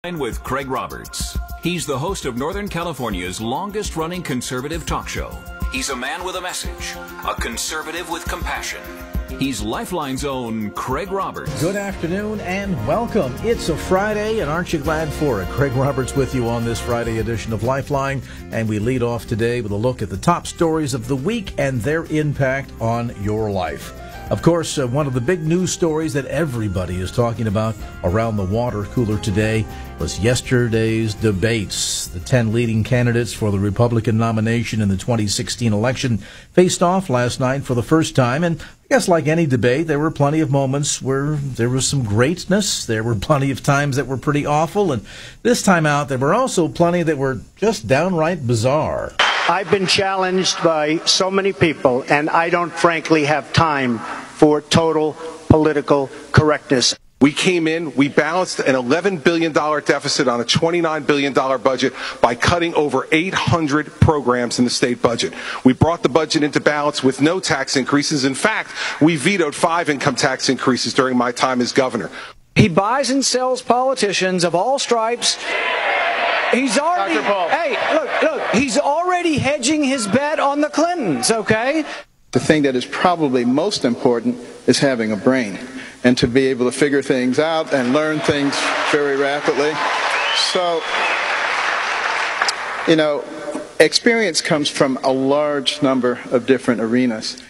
With Craig Roberts. He's the host of Northern California's longest-running conservative talk show. He's a man with a message, a conservative with compassion. He's Lifeline's own Craig Roberts. Good afternoon and welcome. It's a Friday, and aren't you glad for it? Craig Roberts with you on this Friday edition of Lifeline, and we lead off today with a look at the top stories of the week and their impact on your life. Of course, one of the big news stories that everybody is talking about around the water cooler today was yesterday's debates. The 10 leading candidates for the Republican nomination in the 2016 election faced off last night for the first time. And I guess like any debate, there were plenty of moments where there was some greatness. There were plenty of times that were pretty awful. And this time out, there were also plenty that were just downright bizarre. I've been challenged by so many people, and I don't frankly have time for total political correctness. We came in, we balanced an $11 billion deficit on a $29 billion budget by cutting over 800 programs in the state budget. We brought the budget into balance with no tax increases. In fact, we vetoed 5 income tax increases during my time as governor. He buys and sells politicians of all stripes. He's already, he's already hedging his bet on the Clintons, okay? The thing that is probably most important is having a brain and to be able to figure things out and learn things very rapidly. So, experience comes from a large number of different arenas.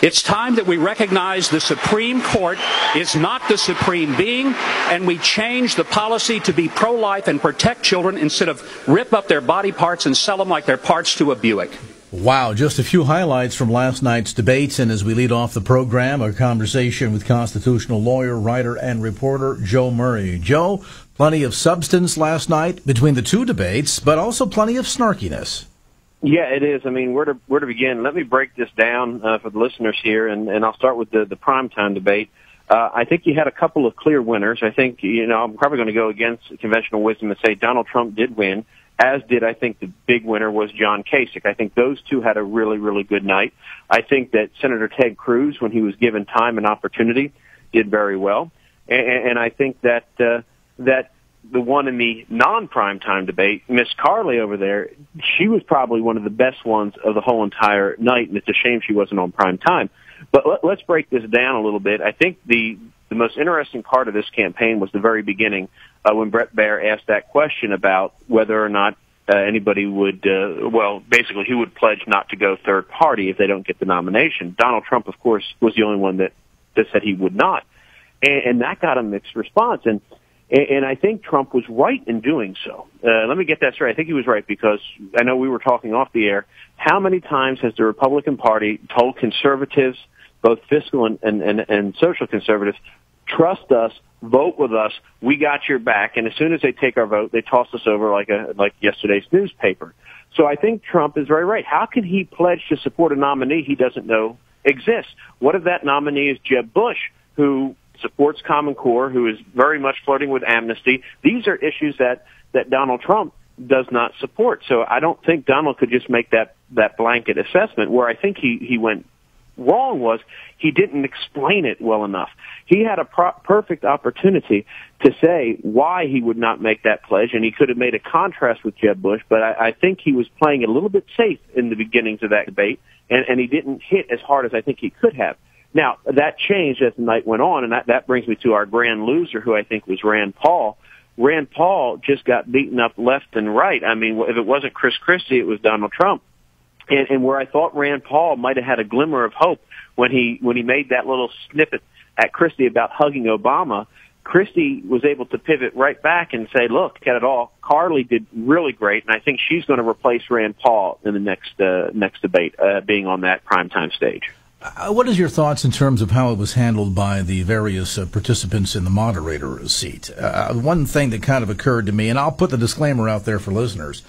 It's time that we recognize the Supreme Court is not the supreme being, and we change the policy to be pro-life and protect children instead of rip up their body parts and sell them like they're parts to a Buick. Wow, just a few highlights from last night's debates, and as we lead off the program, a conversation with constitutional lawyer, writer, and reporter Joe Murray. Joe, plenty of substance last night between the two debates, but also plenty of snarkiness. Yeah, it is. I mean, where to begin? Let me break this down for the listeners here, and I'll start with the primetime debate. I think you had a couple of clear winners. I think, I'm probably going to go against conventional wisdom and say Donald Trump did win, as did, I think, the big winner was John Kasich. I think those two had a really, really good night. I think that Senator Ted Cruz, when he was given time and opportunity, did very well. And I think that the one in the non-primetime debate, Miss Carly over there, she was probably one of the best ones of the whole entire night, and it's a shame she wasn't on prime time. But let's break this down a little bit. I think the most interesting part of this campaign was the very beginning, when Bret Baier asked that question about whether or not anybody would, basically who would pledge not to go third party if they don't get the nomination. Donald Trump, of course, was the only one that said he would not. And that got a mixed response. And I think Trump was right in doing so. Let me get that straight. I think he was right because I know we were talking off the air. How many times has the Republican Party told conservatives, both fiscal and social conservatives, trust us, vote with us, we got your back, and as soon as they take our vote, they toss us over like yesterday's newspaper. So I think Trump is very right. How can he pledge to support a nominee he doesn't know exists? What if that nominee is Jeb Bush, who supports Common Core, who is very much flirting with amnesty? These are issues that Donald Trump does not support. So I don't think Donald could just make that blanket assessment. Where I think he went wrong was he didn't explain it well enough. He had a perfect opportunity to say why he would not make that pledge, and he could have made a contrast with Jeb Bush, but I think he was playing it a little bit safe in the beginnings of that debate, and he didn't hit as hard as I think he could have. Now, that changed as the night went on, and that brings me to our grand loser, who I think was Rand Paul. Rand Paul just got beaten up left and right. I mean, if it wasn't Chris Christie, it was Donald Trump. And where I thought Rand Paul might have had a glimmer of hope when he made that little snippet at Christie about hugging Obama, Christie was able to pivot right back and say, look, at it all, Carly did really great, and I think she's going to replace Rand Paul in the next debate, being on that primetime stage. What is your thoughts in terms of how it was handled by the various participants in the moderator seat? One thing that kind of occurred to me, and I'll put the disclaimer out there for listeners,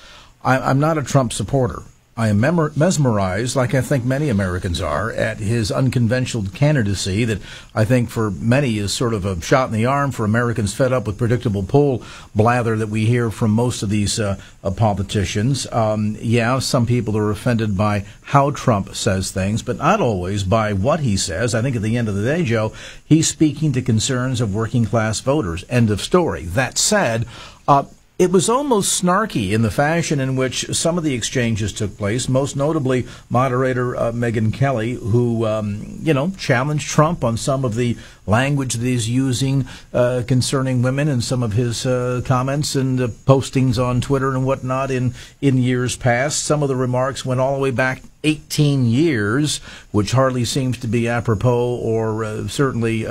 I'm not a Trump supporter. I am mesmerized, like I think many Americans are, at his unconventional candidacy that I think for many is sort of a shot in the arm for Americans fed up with predictable poll blather that we hear from most of these politicians. Some people are offended by how Trump says things, but not always by what he says. I think at the end of the day, Joe, he's speaking to concerns of working-class voters. End of story. That said, it was almost snarky in the fashion in which some of the exchanges took place, most notably moderator Megyn Kelly, who, challenged Trump on some of the language that he's using concerning women and some of his comments and postings on Twitter and whatnot in years past. Some of the remarks went all the way back 18 years, which hardly seems to be apropos or certainly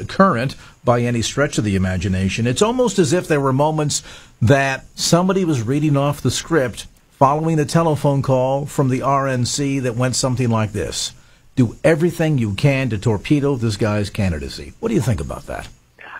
current by any stretch of the imagination. It's almost as if there were moments that somebody was reading off the script following the telephone call from the RNC that went something like this. Do everything you can to torpedo this guy's candidacy. What do you think about that?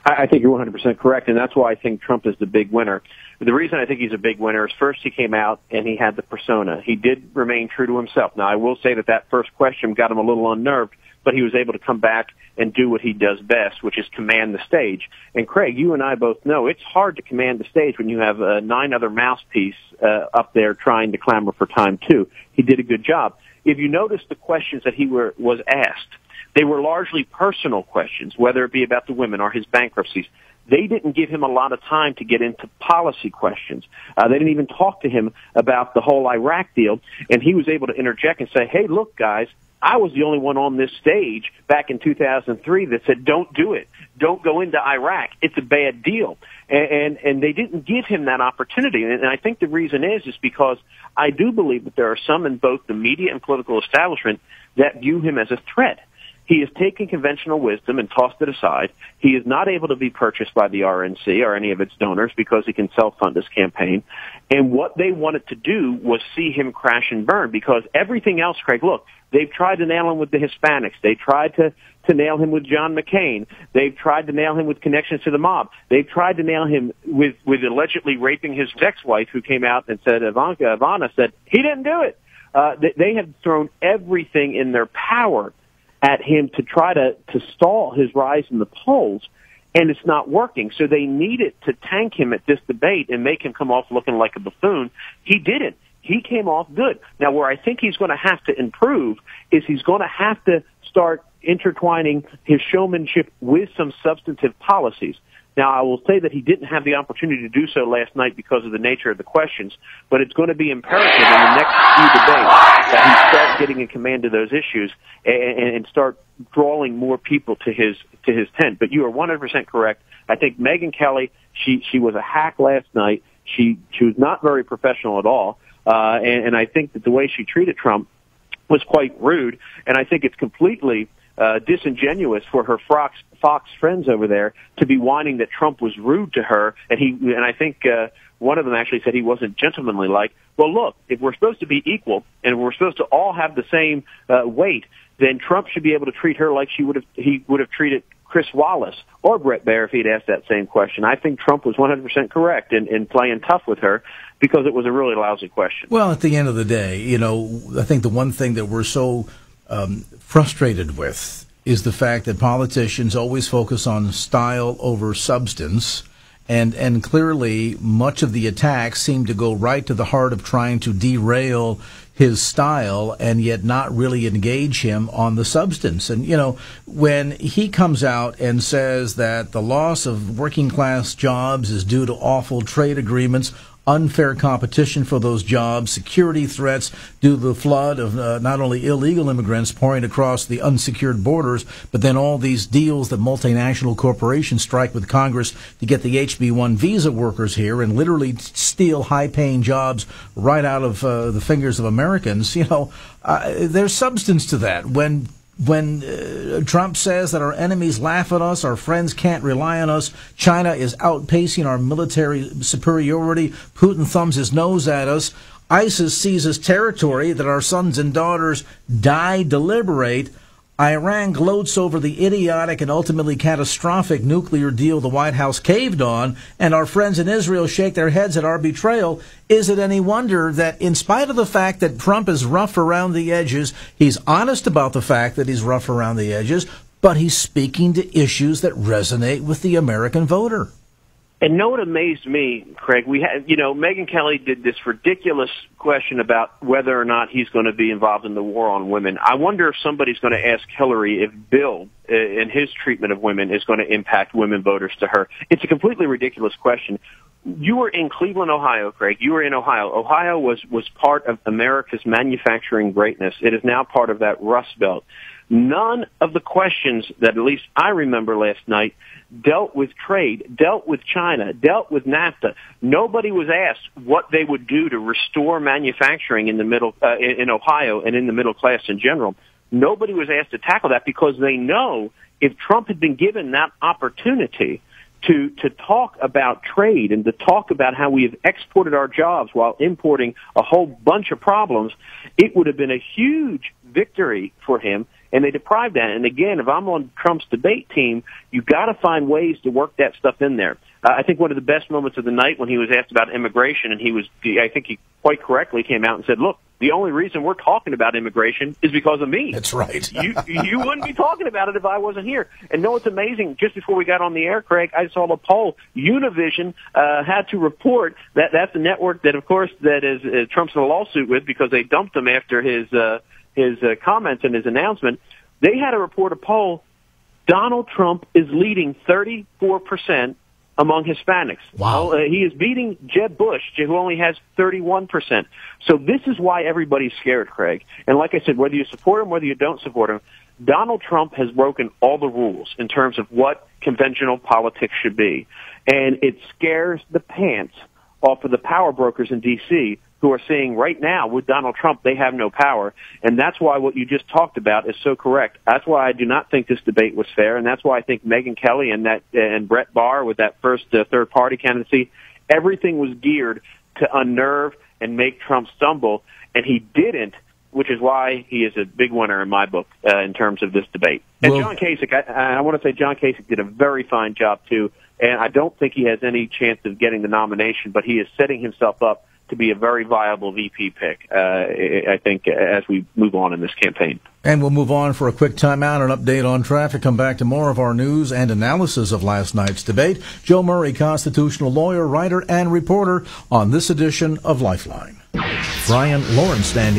I think you're 100% correct, and that's why I think Trump is the big winner. The reason I think he's a big winner is first he came out and he had the persona. He did remain true to himself. Now, I will say that first question got him a little unnerved, but he was able to come back and do what he does best, which is command the stage. And Craig, you and I both know it's hard to command the stage when you have 9 other mouthpiece up there trying to clamor for time too. He did a good job. If you notice the questions that he was asked, they were largely personal questions, whether it be about the women or his bankruptcies. They didn't give him a lot of time to get into policy questions. They didn't even talk to him about the whole Iraq deal, and he was able to interject and say, hey, look, guys, I was the only one on this stage back in 2003 that said, don't do it. Don't go into Iraq. It's a bad deal. And they didn't give him that opportunity. And I think the reason is because I do believe that there are some in both the media and political establishment that view him as a threat. He has taken conventional wisdom and tossed it aside. He is not able to be purchased by the RNC or any of its donors because he can self-fund his campaign. And what they wanted to do was see him crash and burn because everything else, Craig, look, they've tried to nail him with the Hispanics. They tried to nail him with John McCain. They've tried to nail him with connections to the mob. They've tried to nail him with allegedly raping his ex-wife who came out and said, Ivana said, he didn't do it. They have thrown everything in their power at him to try to stall his rise in the polls, and it's not working. So they needed to tank him at this debate and make him come off looking like a buffoon. He didn't. He came off good. Now, where I think he's going to have to improve is he's going to have to start intertwining his showmanship with some substantive policies. Now, I will say that he didn't have the opportunity to do so last night because of the nature of the questions, but it's going to be imperative in the next few debates that he start getting in command of those issues and start drawing more people to his tent. But you are 100% correct. I think Megyn Kelly, she was a hack last night. She was not very professional at all, and I think that the way she treated Trump was quite rude, and I think it's completely disingenuous for her Fox friends over there to be whining that Trump was rude to her, and I think one of them actually said he wasn't gentlemanly like. Well, look, if we're supposed to be equal and we're supposed to all have the same weight, then Trump should be able to treat her like he would have treated Chris Wallace or Brett Baer if he'd asked that same question. I think Trump was 100% correct in playing tough with her because it was a really lousy question. Well, at the end of the day, I think the one thing that we're so frustrated with is the fact that politicians always focus on style over substance, and clearly much of the attacks seem to go right to the heart of trying to derail his style and yet not really engage him on the substance. And, when he comes out and says that the loss of working class jobs is due to awful trade agreements, unfair competition for those jobs, security threats due to the flood of not only illegal immigrants pouring across the unsecured borders, but then all these deals that multinational corporations strike with Congress to get the HB1 visa workers here and literally steal high-paying jobs right out of the fingers of Americans. There's substance to that. When Trump says that our enemies laugh at us, our friends can't rely on us, China is outpacing our military superiority, Putin thumbs his nose at us, ISIS seizes territory that our sons and daughters die to liberate, Iran gloats over the idiotic and ultimately catastrophic nuclear deal the White House caved on, and our friends in Israel shake their heads at our betrayal. Is it any wonder that in spite of the fact that Trump is rough around the edges, he's honest about the fact that he's rough around the edges, but he's speaking to issues that resonate with the American voter? And know what amazed me, Craig? We had, Megyn Kelly did this ridiculous question about whether or not he's going to be involved in the war on women. I wonder if somebody's going to ask Hillary if Bill and his treatment of women is going to impact women voters to her. It's a completely ridiculous question. You were in Cleveland, Ohio, Craig. You were in Ohio. Ohio was part of America's manufacturing greatness. It is now part of that Rust Belt. None of the questions that at least I remember last night dealt with trade, dealt with China, dealt with NAFTA. Nobody was asked what they would do to restore manufacturing in the middle, in Ohio and in the middle class in general. Nobody was asked to tackle that because they know if Trump had been given that opportunity to talk about trade and to talk about how we have exported our jobs while importing a whole bunch of problems, it would have been a huge victory for him. And they deprived that. And again, if I'm on Trump's debate team, you got to find ways to work that stuff in there. I think one of the best moments of the night when he was asked about immigration, and I think he quite correctly came out and said, look, the only reason we're talking about immigration is because of me. That's right. You wouldn't be talking about it if I wasn't here. And know what's amazing? Just before we got on the air, Craig, I saw a poll. Univision had to report that that's the network that, of course, that is Trump's in a lawsuit with because they dumped him after his comments and his announcement. They had to report a poll. Donald Trump is leading 34% among Hispanics. Wow. He is beating Jeb Bush, who only has 31%. So this is why everybody's scared, Craig. And like I said, whether you support him, whether you don't support him, Donald Trump has broken all the rules in terms of what conventional politics should be. And it scares the pants off of the power brokers in D.C., who are saying right now with Donald Trump they have no power. And that's why what you just talked about is so correct. That's why I do not think this debate was fair, and that's why I think Megyn Kelly and Brett Barr with that first third-party candidacy, everything was geared to unnerve and make Trump stumble, and he didn't, which is why he is a big winner in my book in terms of this debate. And John Kasich, I want to say John Kasich did a very fine job, too, and I don't think he has any chance of getting the nomination, but he is setting himself up to be a very viable VP pick, I think, as we move on in this campaign. And we'll move on for a quick timeout and update on traffic. Come back to more of our news and analysis of last night's debate. Joe Murray, constitutional lawyer, writer, and reporter on this edition of Lifeline. Brian Lawrence standing